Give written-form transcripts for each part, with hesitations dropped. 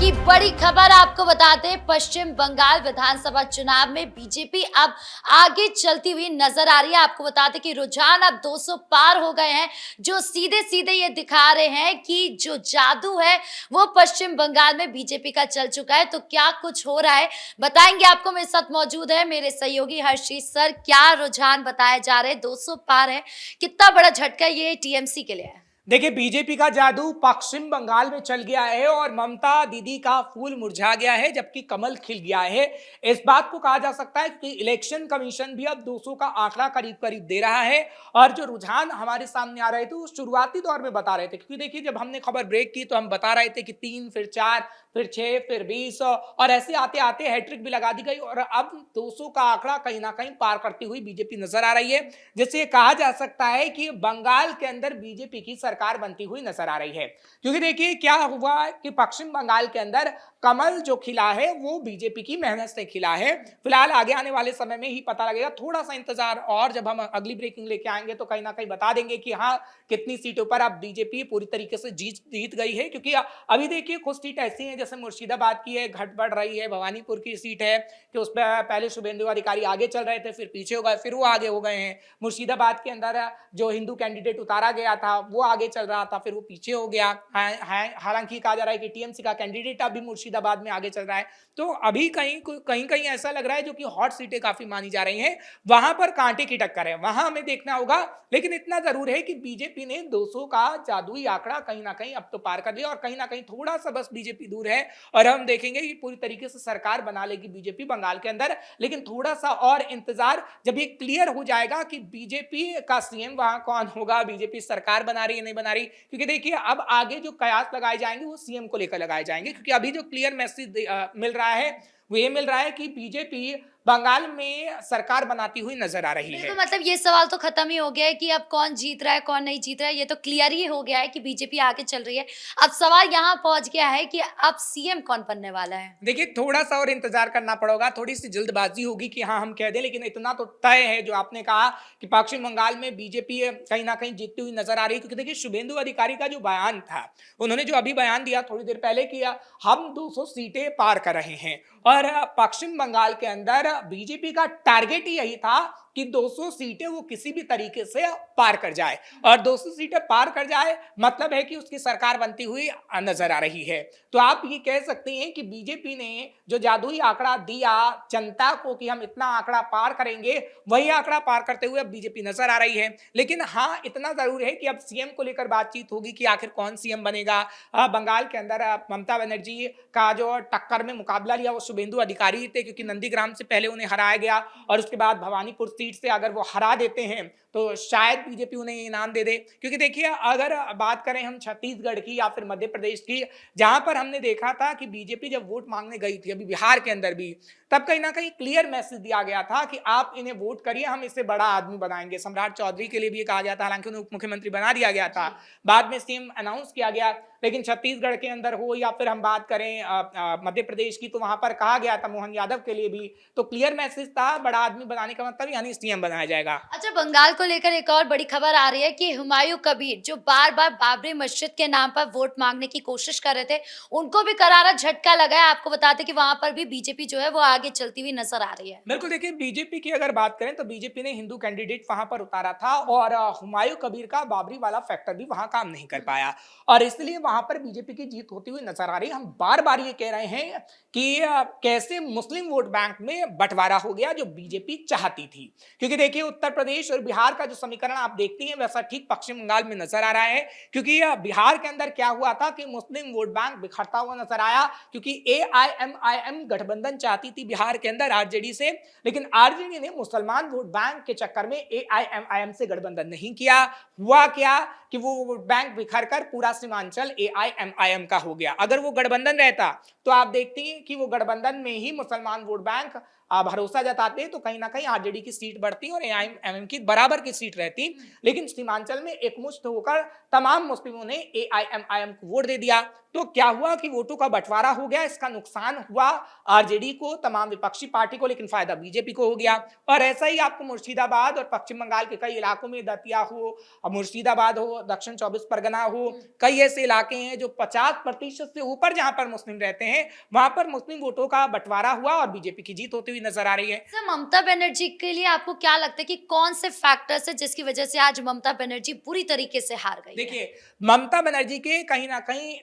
की बड़ी खबर आपको बताते हैं, पश्चिम बंगाल विधानसभा चुनाव में बीजेपी अब आगे चलती हुई नजर आ रही है। आपको बताते कि रुझान अब 200 पार हो गए हैं, जो सीधे सीधे ये दिखा रहे हैं कि जो जादू है वो पश्चिम बंगाल में बीजेपी का चल चुका है। तो क्या कुछ हो रहा है बताएंगे आपको। मेरे साथ मौजूद है मेरे सहयोगी हर्षित सर। क्या रुझान बताए जा रहे हैं, 200 पार है, कितना बड़ा झटका ये टीएमसी के लिए है? देखिए, बीजेपी का जादू पश्चिम बंगाल में चल गया है और ममता दीदी का फूल मुरझा गया है जबकि कमल खिल गया है। इस बात को कहा जा सकता है कि इलेक्शन कमीशन भी अब 200 का आंकड़ा करीब करीब दे रहा है। और जो रुझान हमारे सामने आ रहे थे वो शुरुआती दौर में बता रहे थे, क्योंकि देखिए जब हमने खबर ब्रेक की तो हम बता रहे थे कि 3, फिर 4, फिर 6, फिर 20 और ऐसे आते आते हैट्रिक भी लगा दी गई और अब 200 का आंकड़ा कहीं ना कहीं पार करती हुई बीजेपी नजर आ रही है। जिससे कहा जा सकता है कि बंगाल के अंदर बीजेपी की सरकार बनती हुई नजर आ रही है। क्योंकि देखिए क्या हुआ कि पश्चिम बंगाल के अंदर कमल जो खिला है वो बीजेपी की मेहनत से खिला है। फिलहाल आगे आने वाले समय में ही पता लगेगा, थोड़ा सा इंतजार और जब हम अगली ब्रेकिंग लेके आएंगे तो कहीं ना कहीं बता देंगे कि हाँ कितनी सीटों पर अब बीजेपी पूरी तरीके से जीत गई है। क्योंकि अभी देखिए कुछ सीट ऐसी हैं, जैसे मुर्शिदाबाद की है, घट बढ़ रही है, भवानीपुर की सीट है कि उस पर पहले शुभेंदु अधिकारी आगे चल रहे थे, फिर पीछे हो गए, फिर वो आगे हो गए हैं। मुर्शिदाबाद के अंदर जो हिंदू कैंडिडेट उतारा गया था वो आगे चल रहा था, फिर वो पीछे हो गया। हालांकि कहा जा रहा है कि टीएमसी का कैंडिडेट अभी मुर्शिदाबाद में आगे चल रहा है। तो अभी कहीं कहीं ऐसा लग रहा है जो कि हॉट सीटें काफी मानी जा रही हैं, वहां पर कांटे की टक्कर है, वहां हमें देखना होगा। लेकिन इतना जरूर है कि बीजेपी ने 200 का जादुई आंकड़ा कहीं ना कहीं अब तो पार कर लिया और कहीं ना कहीं थोड़ा सा बस बीजेपी दूर है। और हम देखेंगे कि पूरी तरीके से सरकार बना लेगी बीजेपी बंगाल के अंदर। लेकिन थोड़ा सा और इंतजार, जब ये क्लियर हो जाएगा कि बीजेपी का सीएम वहां कौन होगा, बीजेपी सरकार बना रही है नहीं बना रही। क्योंकि देखिए अब आगे जो कयास लगाए जाएंगे वो सीएम को लेकर लगाए जाएंगे, क्योंकि अभी जो क्लियर मैसेज मिल रहा है वो ये मिल रहा है कि बीजेपी बंगाल में सरकार बनाती हुई नजर आ रही है। तो मतलब ये सवाल तो खत्म ही हो गया है कि अब कौन जीत रहा है कौन नहीं जीत रहा है, ये तो क्लियर ही हो गया है कि बीजेपी आगे चल रही है। अब सवाल यहाँ पहुंच गया है कि अब सीएम कौन बनने वाला है। देखिए थोड़ा सा और इंतजार करना पड़ेगा, थोड़ी सी जल्दबाजी होगी कि हाँ हम कह दें, लेकिन इतना तो तय है जो आपने कहा कि पश्चिम बंगाल में बीजेपी कहीं ना कहीं जीतती हुई नजर आ रही है। क्योंकि देखिए शुभेंदु अधिकारी का जो बयान था, उन्होंने जो अभी बयान दिया थोड़ी देर पहले कि हम 200 सीटें पार कर रहे हैं और पश्चिम बंगाल के अंदर बीजेपी का टारगेट ही यही था कि 200 सीटें वो किसी भी तरीके से पार कर जाए। और 200 सीटें पार कर जाए मतलब है कि उसकी सरकार बनती हुई नजर आ रही है। तो आप ये कह सकते हैं कि बीजेपी ने जो जादुई आंकड़ा दिया जनता को कि हम इतना आंकड़ा पार करेंगे, वही आंकड़ा पार करते हुए अब बीजेपी नजर आ रही है। लेकिन हाँ इतना जरूर है कि अब सीएम को लेकर बातचीत होगी कि आखिर कौन सीएम बनेगा। बंगाल के अंदर ममता बनर्जी का जो टक्कर में मुकाबला लिया वो शुभेंदु अधिकारी थे, क्योंकि नंदीग्राम से पहले उन्हें हराया गया और उसके बाद भवानीपुर सीट से अगर वो हरा देते हैं तो शायद बीजेपी उन्हें इनाम दे दे। क्योंकि देखिए अगर बात करें हम छत्तीसगढ़ की या फिर मध्य प्रदेश की, जहां पर हमने देखा था कि बीजेपी जब वोट मांगने गई थी, अभी बिहार के अंदर भी, तब कहीं ना कहीं क्लियर मैसेज दिया गया था कि आप इन्हें वोट करिए, हम इसे बड़ा आदमी बनाएंगे। सम्राट चौधरी के लिए भी कहा गया था, हालांकि उन्हें उप मुख्यमंत्री बना दिया गया था, बाद में सीएम अनाउंस किया गया। लेकिन छत्तीसगढ़ के अंदर हो या फिर हम बात करें मध्य प्रदेश की, तो वहां पर कहा गया था मोहन यादव के लिए भी, तो क्लियर मैसेज था बड़ा आदमी बनाने का मतलब यानी सीएम बनाया जाएगा। अच्छा, बंगाल को लेकर एक और बड़ी खबर आ रही है कि हुमायूं कबीर जो बार बार बाबरी मस्जिद के नाम पर वोट मांगने की कोशिश कर रहे थे, उनको भी करारा झटका लगा है। आपको बताते कि वहां पर भी बीजेपी जो है वो आगे चलती हुई नजर आ रही है। बिल्कुल, देखिए बीजेपी की अगर बात करें तो बीजेपी ने हिंदू कैंडिडेट वहां पर उतारा था और हुमायूं कबीर का बाबरी वाला फैक्टर भी वहां काम नहीं कर पाया और इसलिए वहां पर बीजेपी की जीत होती हुई नजर आ रही है। हम बार बार ये कह रहे हैं कि कैसे मुस्लिम वोट बैंक में बंटवारा हो गया जो बीजेपी चाहती थी। क्योंकि देखिए उत्तर प्रदेश और बिहार का जो समीकरण आप देखती हैं वैसा ठीक पश्चिम बंगाल में नजर आ रहा है। क्योंकि बिहार के अंदर क्या हुआ था कि मुस्लिम वोट बैंक बिखरता हुआ नजर आया, क्योंकि एआईएमआईएम गठबंधन चाहती थी बिहार के अंदर आरजेडी से, लेकिन आरजेडी ने मुसलमान वोट बैंक के चक्कर में एआईएमआईएम से गठबंधन नहीं किया। हुआ क्या कि वो वोट बैंक बिखर कर पूरा सीमांचल एआईएमआईएम का हो गया। अगर वो गठबंधन रहता तो आप देखती हैं कि वो गठबंधन में ही मुसलमान वोट बैंक भरोसा जताते हैं तो कहीं ना कहीं आरजेडी की सीट बढ़ती और एआईएमआईएम की बराबर की सीट रहती। लेकिन सीमांचल में एकमुश्त होकर तमाम मुस्लिमों ने एआईएमआईएम को वोट दे दिया। तो क्या हुआ कि वोटों का बंटवारा हो गया, इसका नुकसान हुआ आरजेडी को, तमाम विपक्षी पार्टी को, लेकिन फायदा बीजेपी को हो गया। और ऐसा ही आपको मुर्शिदाबाद और पश्चिम बंगाल के कई इलाकों में, दतिया हो, मुर्शिदाबाद हो, दक्षिण 24 परगना हो, कई ऐसे इलाके हैं जो 50% से ऊपर जहां पर मुस्लिम रहते हैं, वहां पर मुस्लिम वोटों का बंटवारा हुआ और बीजेपी की जीत होती हुई नजर आ रही है। सर, ममता बनर्जी के लिए आपको क्या लगता है कि कौन से फैक्टर्स है जिसकी वजह से आज ममता बनर्जी पूरी तरीके से हार गई है? देखिए, ममता बनर्जी के कहीं ना कहीं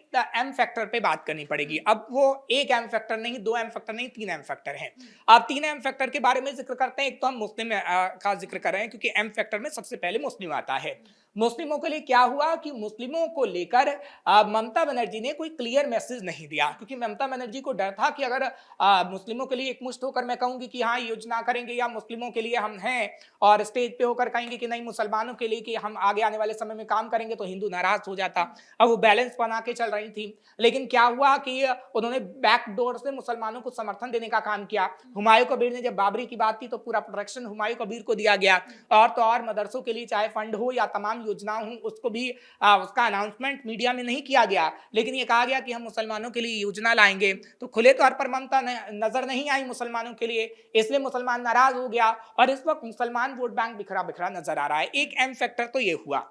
एम फैक्टर पे बात करनी पड़ेगी। अब वो एक एम फैक्टर नहीं, दो एम फैक्टर नहीं, तीन एम फैक्टर हैं। अब तीन एम फैक्टर के बारे में जिक्र करते हैं। एक तो हम मुस्लिम का जिक्र कर रहे हैं क्योंकि एम फैक्टर में सबसे पहले मुस्लिम आता है। मुस्लिमों के लिए क्या हुआ कि मुस्लिमों को लेकर ममता बनर्जी ने कोई क्लियर मैसेज नहीं दिया, क्योंकि ममता बनर्जी को डर था कि अगर मुस्लिमों के लिए एकमुश्त होकर मैं कहूंगी कि हाँ योजना करेंगे या मुस्लिमों के लिए हम हैं, और स्टेज पे होकर कहेंगे कि नहीं मुसलमानों के लिए कि हम आगे आने वाले समय में काम करेंगे, तो हिंदू नाराज हो जाता। अब वो बैलेंस बना के चल रही थी। लेकिन क्या हुआ कि उन्होंने बैकडोर से मुसलमानों को समर्थन देने का काम किया। हुमायूं कबीर ने जब बाबरी की बात थी तो पूरा प्रोटेक्शन हुमायूं कबीर को दिया गया। और तो और मदरसों के लिए चाहे फंड हो या तमाम योजना हूं, उसको भी उसका अनाउंसमेंट मीडिया में नहीं किया गया, लेकिन ये कहा गया कि हम मुसलमानों के लिए योजना लाएंगे। तो खुले तौर पर ममता नजर नहीं आई मुसलमानों के लिए, इसलिए मुसलमान नाराज हो गया और इस वक्त मुसलमान वोट बैंक बिखरा बिखरा नजर आ रहा है। एक एम फैक्टर तो ये हुआ।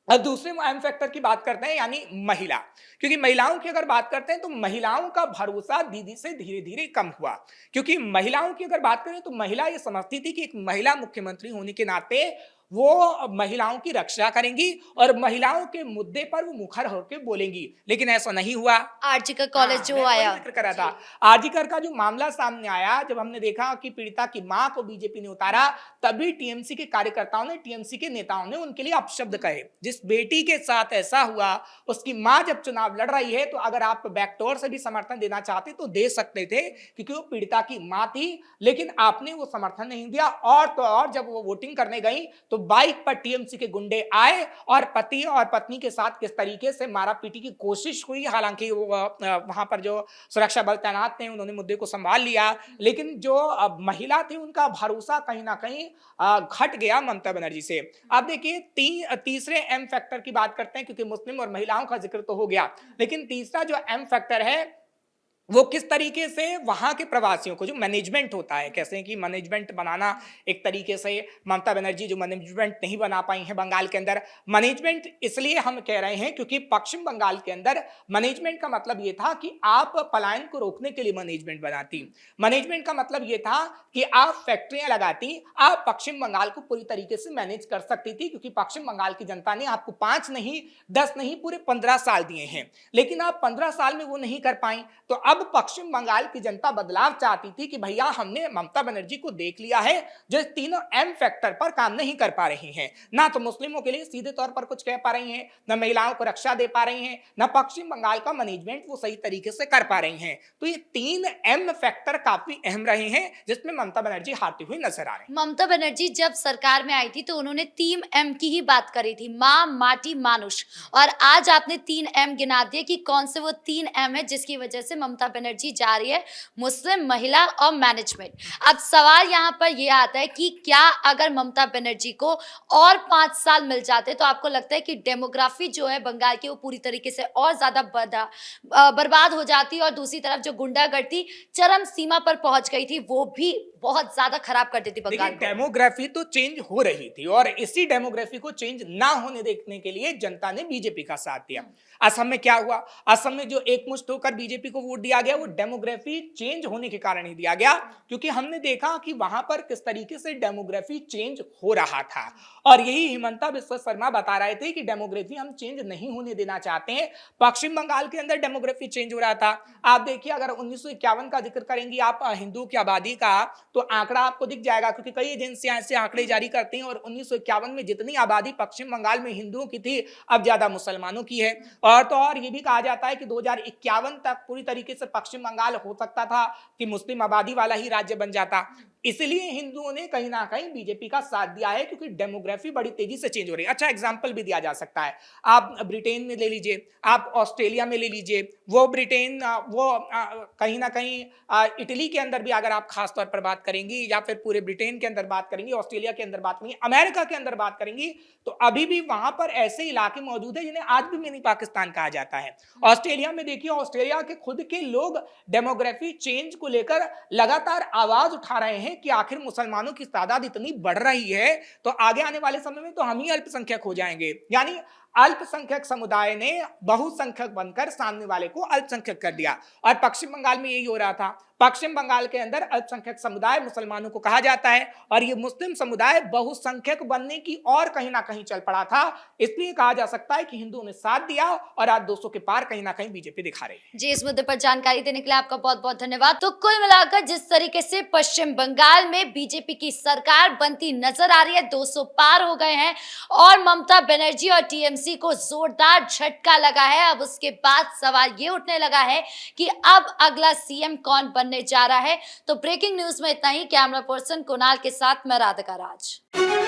अब दूसरे एम फैक्टर की बात करते हैं, यानी महिला, क्योंकि महिलाओं की अगर बात करते हैं तो महिलाओं का भरोसा दीदी से धीरे धीरे कम हुआ। क्योंकि महिलाओं की अगर बात करें तो महिला ये समझती थी कि एक महिला मुख्यमंत्री होने के नाते वो महिलाओं की रक्षा करेंगी और महिलाओं के मुद्दे पर वो मुखर होकर बोलेंगी, लेकिन ऐसा नहीं हुआ। आरजीकर कॉलेज जो आया, जिक्र करा था आरजीकर का जो मामला सामने आया, जब हमने देखा कि पीड़िता की मां को बीजेपी ने उतारा, तभी टीएमसी के कार्यकर्ताओं ने, टीएमसी के नेताओं ने उनके लिए अपशब्द कहे। जिस बेटी के साथ ऐसा हुआ, उसकी मां जब चुनाव लड़ रही है, तो अगर आप बैकडोर से भी समर्थन देना चाहते तो दे सकते थे, क्योंकि वो पीड़िता की मां थी, लेकिन आपने वो समर्थन नहीं दिया। और तो और जब वो वोटिंग करने गई तो बाइक पर टीएमसी के गुंडे आए और पति और पत्नी के साथ किस तरीके से मारा पीटी की कोशिश हुई। हालांकि वहां पर जो सुरक्षा बल तैनात थे उन्होंने मुद्दे को संभाल लिया, लेकिन जो महिला थी उनका भरोसा कहीं ना कहीं घट गया ममता बनर्जी से। अब देखिए, तीसरे एम फैक्टर की बात करते हैं, क्योंकि मुस्लिम और महिलाओं का जिक्र तो हो गया, लेकिन तीसरा जो एम फैक्टर है वो किस तरीके से वहां के प्रवासियों को, जो मैनेजमेंट होता है, कैसे कि मैनेजमेंट बनाना, एक तरीके से ममता बनर्जी जो मैनेजमेंट नहीं बना पाई है बंगाल के अंदर। मैनेजमेंट इसलिए हम कह रहे हैं क्योंकि पश्चिम बंगाल के अंदर मैनेजमेंट का मतलब ये था कि आप पलायन को रोकने के लिए मैनेजमेंट बनाती। मैनेजमेंट का मतलब ये था कि आप फैक्ट्रियां लगाती, आप पश्चिम बंगाल को पूरी तरीके से मैनेज कर सकती थी, क्योंकि पश्चिम बंगाल की जनता ने आपको 5 नहीं 10 नहीं पूरे 15 साल दिए हैं, लेकिन आप 15 साल में वो नहीं कर पाई। तो अब पश्चिम बंगाल की जनता बदलाव चाहती थी कि भैया हमने ममता बनर्जी को देख लिया है जो इस तीनों एम फैक्टर पर काम नहीं कर पा रही हैं, ना तो मुस्लिमों के लिए सीधे तौर पर कुछ कह पा रही हैं, ना महिलाओं को रक्षा दे पा रही हैं, ना पश्चिम बंगाल का मैनेजमेंट वो सही तरीके से कर पा रही हैं। तो ये 3 एम फैक्टर काफी अहम रहे हैं जिसमें ममता बनर्जी हारती हुई नजर आ रही। ममता बनर्जी जब सरकार में आई थी तो उन्होंने 3 एम की ही बात करी थी, माँ, माटी, मानुष, और आज आपने 3 एम गिना दिए कि कौन से वो 3 एम है जिसकी वजह से ममता बनर्जी जा रही है, मुस्लिम, महिला और मैनेजमेंट। अब सवाल यहाँ पर यह आता है कि क्या अगर ममता बनर्जी को और 5 साल मिल जाते तो आपको लगता है कि डेमोग्राफी जो है बंगाल की वो पूरी तरीके से और ज्यादा बर्बाद हो जाती, और दूसरी तरफ जो गुंडागर्दी चरम सीमा पर पहुंच गई थी वो भी बहुत ज्यादा खराब कर देती बंगाल को। डेमोग्राफी तो चेंज हो रही थी और इसी डेमोग्राफी को चेंज ना होने देखने के लिए जनता ने बीजेपी का साथ दिया। असम में क्या हुआ, असम में जो एकमुश्त होकर बीजेपी को वोट दिया गया वो डेमोग्राफी चेंज होने के कारण ही दिया गया, क्योंकि हमने देखा कि वहां पर किस तरीके से डेमोग्राफी चेंज हो रहा था। और यही हिमंता बिस्वा शर्मा बता रहे थे कि डेमोग्राफी हम चेंज नहीं होने देना चाहते हैं। पश्चिम बंगाल के अंदर डेमोग्राफी चेंज हो रहा था। आप देखिए, अगर 1951 का जिक्र करेंगी आप हिंदुओं की आबादी का, तो आंकड़ा आपको दिख जाएगा, क्योंकि कई एजेंसियां ऐसे आंकड़े जारी करती हैं, और 1951 में जितनी आबादी पश्चिम बंगाल में हिंदुओं की थी अब ज्यादा मुसलमानों की है। और तो और ये भी कहा जाता है कि 2051 तक पूरी तरीके से पश्चिम बंगाल हो सकता था कि मुस्लिम आबादी वाला ही राज्य बन जाता। इसलिए हिंदुओं ने कहीं ना कहीं बीजेपी का साथ दिया है, क्योंकि डेमोग्राफी बड़ी तेजी से चेंज हो रही है। अच्छा एग्जांपल भी दिया जा सकता है, आप ब्रिटेन में ले लीजिए, आप ऑस्ट्रेलिया में ले लीजिए, वो ब्रिटेन वो कहीं ना कहीं इटली के अंदर भी अगर आप खास तौर पर बात बात करेंगी या फिर पूरे ब्रिटेन के अंदर बात करेंगी, ऑस्ट्रेलिया के अंदर बात करेंगी, अमेरिका के अंदर बात करेंगी, तो अभी भी वहां पर ऐसे इलाके मौजूद है जिन्हें आज भी मिनी पाकिस्तान कहा जाता है। ऑस्ट्रेलिया में देखिए, ऑस्ट्रेलिया के खुद के लोग डेमोग्राफी चेंज को लेकर लगातार आवाज उठा रहे हैं कि आखिर मुसलमानों की तादाद इतनी बढ़ रही है तो आगे आने वाले समय में तो हम ही अल्पसंख्यक हो जाएंगे। यानी अल्पसंख्यक समुदाय ने बहुसंख्यक बनकर सामने वाले को अल्पसंख्यक कर दिया। और पश्चिम बंगाल में यही हो रहा था। पश्चिम बंगाल के अंदर अल्पसंख्यक समुदाय मुसलमानों को कहा जाता है और ये मुस्लिम समुदाय बहुसंख्यक बनने की और कहीं ना कहीं चल पड़ा था। इसलिए कहा जा सकता है कि हिंदुओं ने साथ दिया और आज 200 के पार कहीं ना कहीं बीजेपी दिखा रही है। जी, इस मुद्दे पर जानकारी देने के लिए आपका बहुत बहुत धन्यवाद। तो कुल मिलाकर जिस तरीके से पश्चिम बंगाल में बीजेपी की सरकार बनती नजर आ रही है, 200 पार हो गए हैं और ममता बनर्जी और टीएमसी को जोरदार झटका लगा है। अब उसके बाद सवाल ये उठने लगा है कि अब अगला सीएम कौन बनने जा रहा है। तो ब्रेकिंग न्यूज में इतना ही। कैमरा पर्सन कुणाल के साथ मैं राधिका राज।